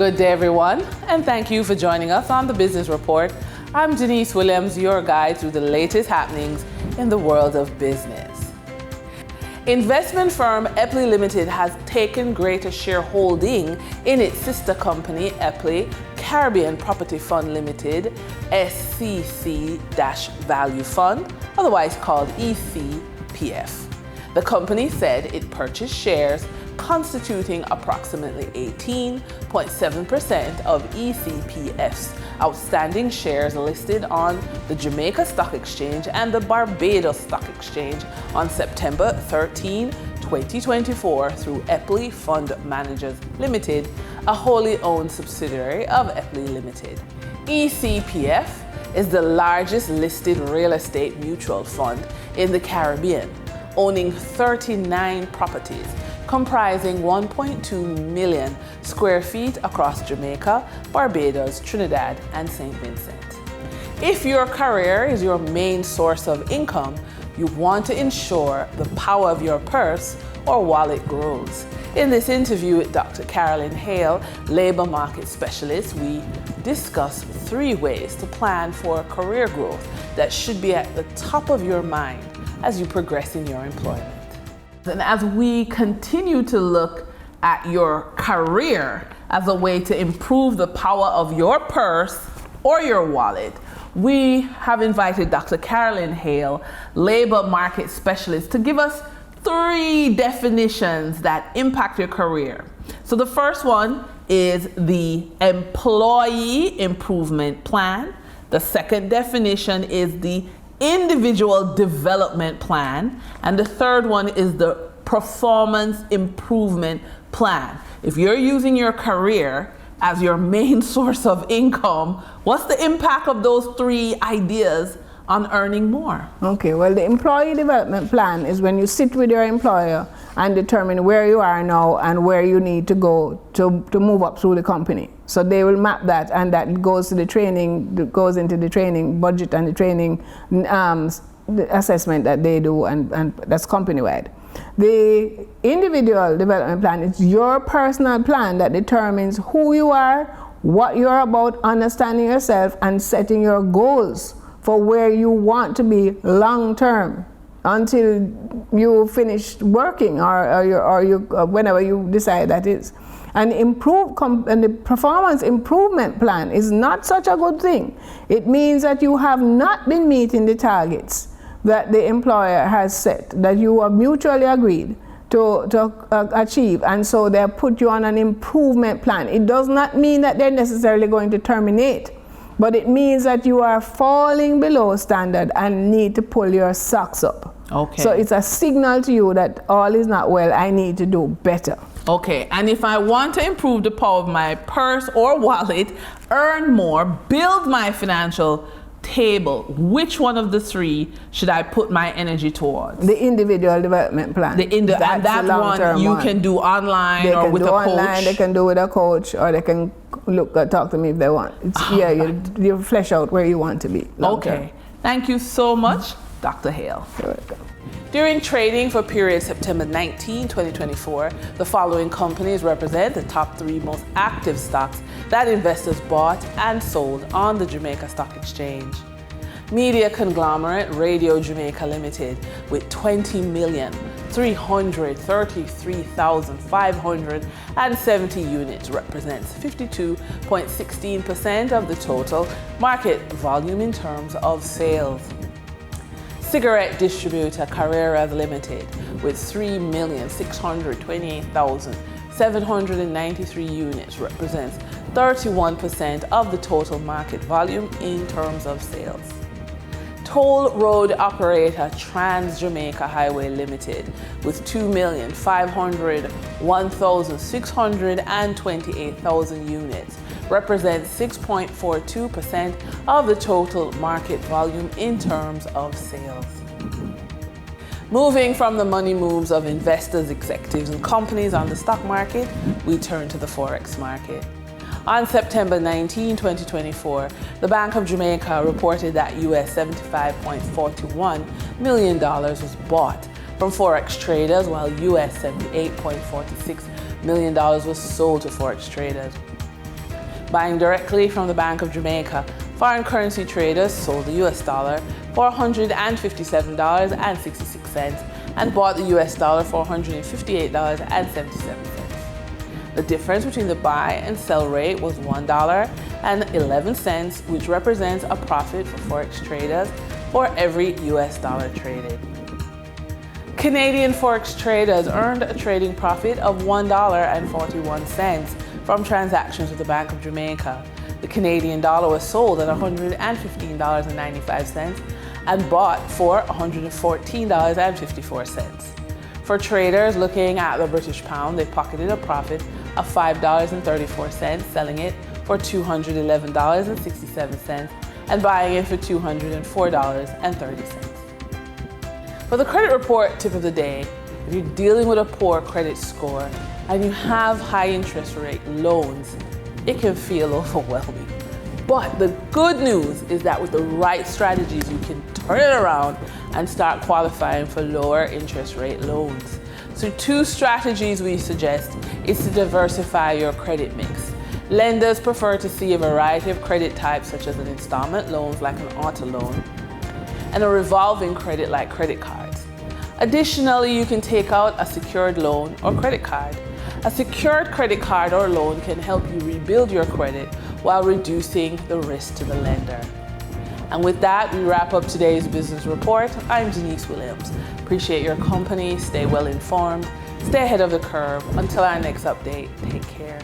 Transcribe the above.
Good day, everyone, and thank you for joining us on the Business Report. I'm Denise Williams, your guide through the latest happenings in the world of business. Investment firm Epley Limited has taken greater shareholding in its sister company, Epley Caribbean Property Fund Limited, SCC-Value Fund, otherwise called ECPF. The company said it purchased shares constituting approximately 18.7% of ECPF's outstanding shares listed on the Jamaica Stock Exchange and the Barbados Stock Exchange on September 13, 2024 through Epley Fund Managers Limited, a wholly owned subsidiary of Epley Limited. ECPF is the largest listed real estate mutual fund in the Caribbean, owning 39 properties comprising 1.2 million square feet across Jamaica, Barbados, Trinidad, and St. Vincent. If your career is your main source of income, you want to ensure the power of your purse or wallet grows. In this interview with Dr. Carolyn Hale, labor market specialist, we discuss 3 ways to plan for career growth that should be at the top of your mind as you progress in your employment. And as we continue to look at your career as a way to improve the power of your purse or your wallet, we have invited Dr. Carolyn Hale, labor market specialist, to give us 3 definitions that impact your career. So the first one is the employee improvement plan. The second definition is the individual development plan, and the third one is the performance improvement plan. If you're using your career as your main source of income, what's the impact of those 3 ideas on earning more? Okay, well, the employee development plan is when you sit with your employer and determine where you are now and where you need to go to move up through the company. So they will map that, and that goes to the training, goes into the training budget and the training the assessment that they do, and that's company-wide. The individual development plan is your personal plan that determines who you are, what you're about, understanding yourself, and setting your goals for where you want to be long-term until you finish working or whenever you decide that is. And the performance improvement plan is not such a good thing. It means that you have not been meeting the targets that the employer has set, that you have mutually agreed to achieve, and so they put you on an improvement plan. It does not mean that they're necessarily going to terminate, but it means that you are falling below standard and need to pull your socks up. Okay. So it's a signal to you that all is not well, I need to do better. Okay, and if I want to improve the power of my purse or wallet, earn more, build my financial table, which one of the 3 should I put my energy towards? The individual development plan. And that one you can do online or with a coach? Online, they can do with a coach, or they can talk to me if they want. You flesh out where you want to be. Okay, thank you so much, Dr. Hale. You're welcome. During trading for period September 19, 2024, the following companies represent the top 3 most active stocks that investors bought and sold on the Jamaica Stock Exchange. Media conglomerate Radio Jamaica Limited with 20,333,570 units represents 52.16% of the total market volume in terms of sales. Cigarette distributor Carreras Limited with 3,628,793 units represents 31% of the total market volume in terms of sales. Toll road operator Trans Jamaica Highway Limited with 2,501,628 units represents 6.42% of the total market volume in terms of sales. Moving from the money moves of investors, executives, and companies on the stock market, we turn to the Forex market. On September 19, 2024, the Bank of Jamaica reported that US $75.41 million was bought from Forex traders, while US $78.46 million was sold to Forex traders. Buying directly from the Bank of Jamaica, foreign currency traders sold the US dollar for $157.66 and bought the US dollar for $158.77. The difference between the buy and sell rate was $1.11, which represents a profit for Forex traders for every US dollar traded. Canadian Forex traders earned a trading profit of $1.41 from transactions with the Bank of Jamaica. The Canadian dollar was sold at $115.95 and bought for $114.54. For traders looking at the British pound, they pocketed a profit of $5.34, selling it for $211.67 and buying it for $204.30. For the credit report tip of the day, if you're dealing with a poor credit score and you have high interest rate loans, it can feel overwhelming. But the good news is that with the right strategies, you can turn it around and start qualifying for lower interest rate loans. So 2 strategies we suggest is to diversify your credit mix. Lenders prefer to see a variety of credit types, such as an installment loans like an auto loan, and a revolving credit like credit cards. Additionally, you can take out a secured loan or credit card. A secured credit card or loan can help you rebuild your credit while reducing the risk to the lender. And with that, we wrap up today's business report. I'm Denise Williams. Appreciate your company. Stay well informed. Stay ahead of the curve. Until our next update, take care.